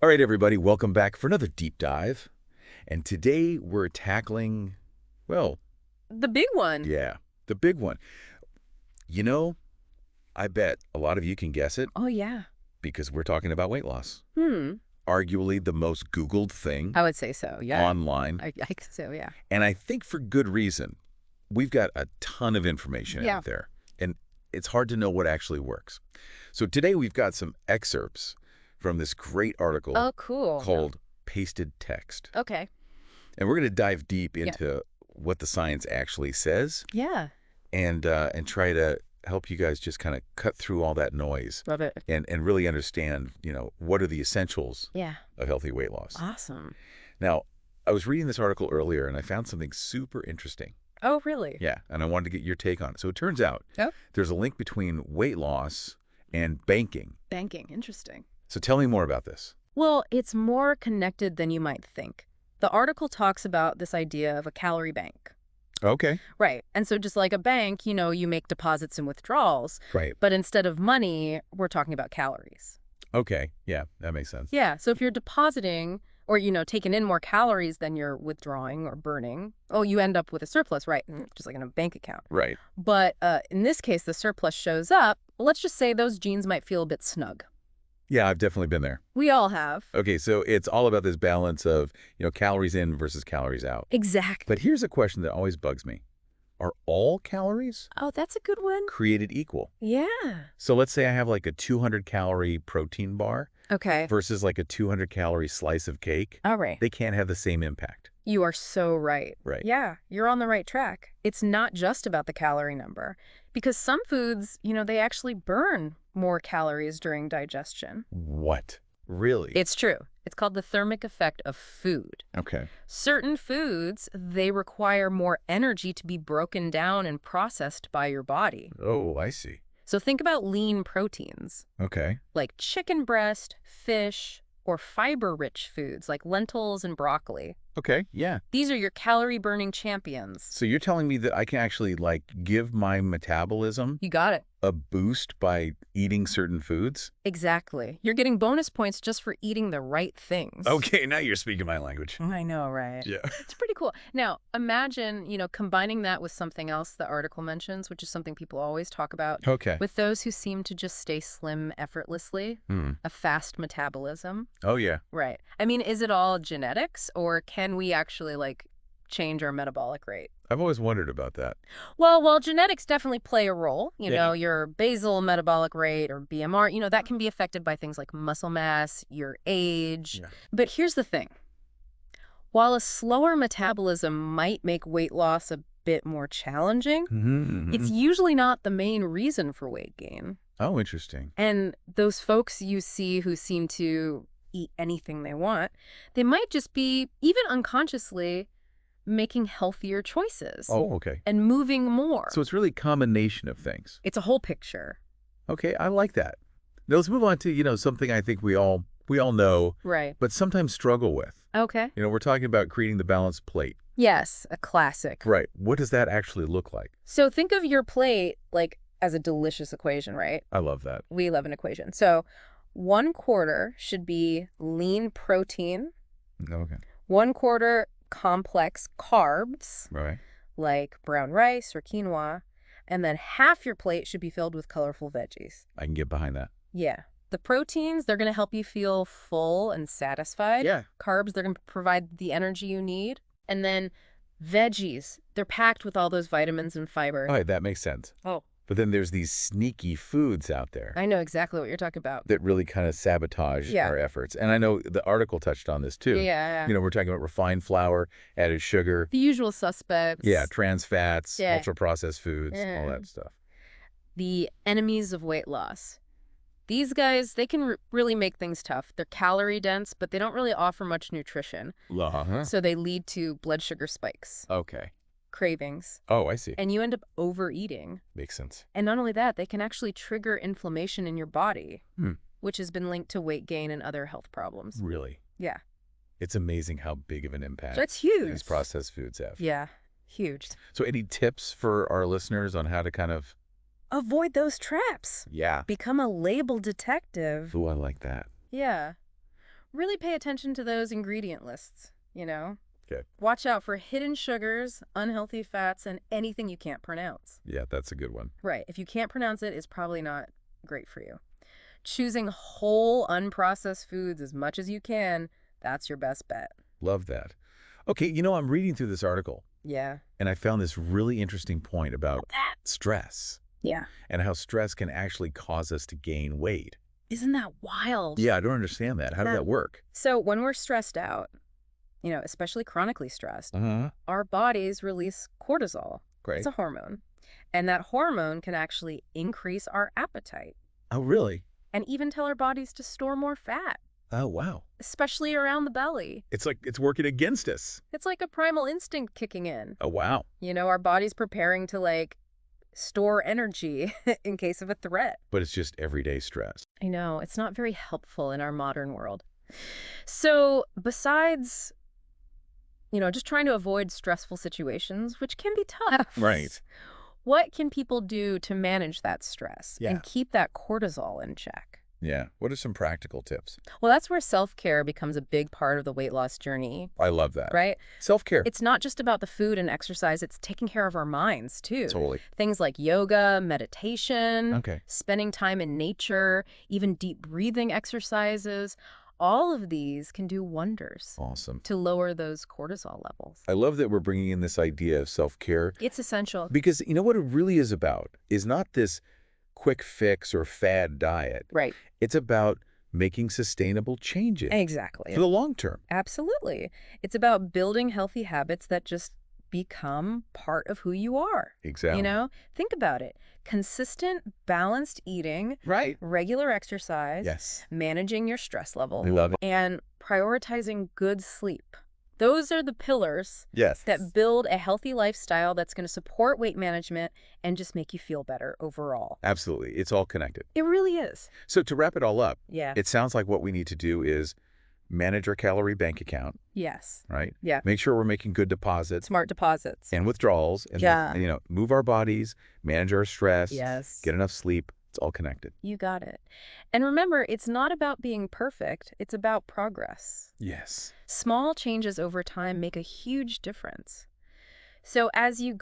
All right, everybody, welcome back for another deep dive. And today we're tackling, well, The big one. yeah, the big one. You know, I bet a lot of you can guess it Oh, yeah. because we're talking about weight loss. Hmm. Arguably the most Googled thing I would say so, yeah. online. I think so, yeah. And I think for good reason. We've got a ton of information Yeah. out there, and it's hard to know what actually works. So today we've got some excerpts from this great article Oh, cool. called Pasted Text. Okay. And we're going to dive deep into what the science actually says Yeah. and try to help you guys just kind of cut through all that noise Love it. and really understand, what are the essentials Yeah. of healthy weight loss. Awesome. Now, I was reading this article earlier and I found something super interesting. Oh, really? Yeah, and I wanted to get your take on it. So it turns out Oh. there's a link between weight loss and banking. Banking. Interesting. So tell me more about this. Well, it's more connected than you might think. The article talks about this idea of a calorie bank. Okay. Right. And so just like a bank, you make deposits and withdrawals. Right. But instead of money, we're talking about calories. Okay. Yeah, that makes sense. Yeah. So if you're depositing or, taking in more calories than you're withdrawing or burning, you end up with a surplus, right? Just like in a bank account. Right. But in this case, the surplus shows up. Let's just say those jeans might feel a bit snug. Yeah, I've definitely been there. We all have. Okay, so it's all about this balance of, calories in versus calories out. Exactly. But here's a question that always bugs me. Are all calories Oh, that's a good one. created equal? Yeah. So let's say I have like a 200-calorie protein bar Okay. versus like a 200-calorie slice of cake. All right. They can't have the same impact. You are so right. Right. Yeah, you're on the right track. It's not just about the calorie number. Because some foods, they actually burn more calories during digestion. What? Really? It's true. It's called the thermic effect of food. Okay. Certain foods, they require more energy to be broken down and processed by your body. Oh, I see. So think about lean proteins, Okay. like chicken breast, fish, or fiber-rich foods like lentils and broccoli. Okay, yeah. These are your calorie-burning champions. So you're telling me that I can actually, give my metabolism You got it. a boost by eating certain foods? Exactly. You're getting bonus points just for eating the right things. Okay, now you're speaking my language. I know, right? Yeah. It's pretty cool. Now, imagine, combining that with something else the article mentions, which is something people always talk about. Okay. With those who seem to just stay slim effortlessly, a fast metabolism. Oh, yeah. Right. I mean, is it all genetics, or can we actually, change our metabolic rate? I've always wondered about that. Well, genetics definitely play a role. Yeah. Your basal metabolic rate or BMR, that can be affected by things like muscle mass, your age. Yeah. But here's the thing. While a slower metabolism might make weight loss a bit more challenging, it's usually not the main reason for weight gain. Oh, interesting. And those folks you see who seem to eat anything they want, they might just be, even unconsciously, making healthier choices. Oh, okay. And moving more. So it's really a combination of things. It's a whole picture. Okay, I like that. Now let's move on to, something I think we all know, Right. but sometimes struggle with. Okay. We're talking about creating the balanced plate. Yes, a classic. Right. What does that actually look like? So think of your plate as a delicious equation, right? I love that. We love an equation. So 1/4 should be lean protein. Okay. 1/4 complex carbs, Right. like brown rice or quinoa. And then half your plate should be filled with colorful veggies. I can get behind that. Yeah. The proteins, they're going to help you feel full and satisfied. Yeah. Carbs, they're going to provide the energy you need. And then veggies, they're packed with all those vitamins and fiber. All right, that makes sense. Oh, But then there's these sneaky foods out there I know exactly what you're talking about. that really kind of sabotage Yeah. our efforts. And I know the article touched on this too. Yeah. We're talking about refined flour, added sugar, The usual suspects. yeah, trans fats, Yeah. ultra-processed foods, all Yeah. that stuff. The enemies of weight loss. These guys, they can really make things tough. They're calorie dense, but they don't really offer much nutrition. Uh-huh. So they lead to blood sugar spikes, Okay. cravings, Oh, I see. and you end up overeating. Makes sense. And not only that, they can actually trigger inflammation in your body, Hmm. which has been linked to weight gain and other health problems. Really? Yeah. It's amazing how big of an impact That's huge. these processed foods have. Yeah, huge. So any tips for our listeners on how to kind of... Avoid those traps. Yeah. Become a label detective. Ooh, I like that. Yeah. Really pay attention to those ingredient lists, Okay. Watch out for hidden sugars, unhealthy fats, and anything you can't pronounce. Yeah, that's a good one. Right. If you can't pronounce it, it's probably not great for you. Choosing whole, unprocessed foods as much as you can, that's your best bet. Love that. Okay, I'm reading through this article, Yeah. and I found this really interesting point about stress Yeah. and how stress can actually cause us to gain weight. Isn't that wild? Yeah, I don't understand that. How did that work? So when we're stressed out, especially chronically stressed, Uh-huh. our bodies release cortisol. Great. It's a hormone. And that hormone can actually increase our appetite Oh, really? and even tell our bodies to store more fat, Oh, wow. especially around the belly. It's like it's working against us. It's like a primal instinct kicking in. Oh, wow. Our body's preparing to store energy in case of a threat. But it's just everyday stress. I know, it's not very helpful in our modern world. So besides, just trying to avoid stressful situations, which can be tough. Right. What can people do to manage that stress Yeah. and keep that cortisol in check? Yeah. What are some practical tips? Well, that's where self-care becomes a big part of the weight loss journey, I love that. right? Self-care. It's not just about the food and exercise, it's taking care of our minds, too. Totally. Things like yoga, meditation, Okay. spending time in nature, even deep breathing exercises. All of these can do wonders Awesome. to lower those cortisol levels. I love that we're bringing in this idea of self-care It's essential. because what it really is about is not this quick fix or fad diet. Right. It's about making sustainable changes Exactly. for the long term. Absolutely. It's about building healthy habits that just become part of who you are. Exactly. Think about it. Consistent, balanced eating, Right. regular exercise, Yes. managing your stress level, I love it. and prioritizing good sleep. Those are the pillars Yes. that build a healthy lifestyle that's going to support weight management and just make you feel better overall. Absolutely. It's all connected. It really is. So to wrap it all up, Yeah. it sounds like what we need to do is manage our calorie bank account, Yes. right? Yeah. Make sure we're making good deposits Smart deposits. and withdrawals. And, Yeah. move our bodies, manage our stress, Yes. get enough sleep. It's all connected. You got it. And remember, it's not about being perfect. It's about progress. Yes. Small changes over time make a huge difference. So as you go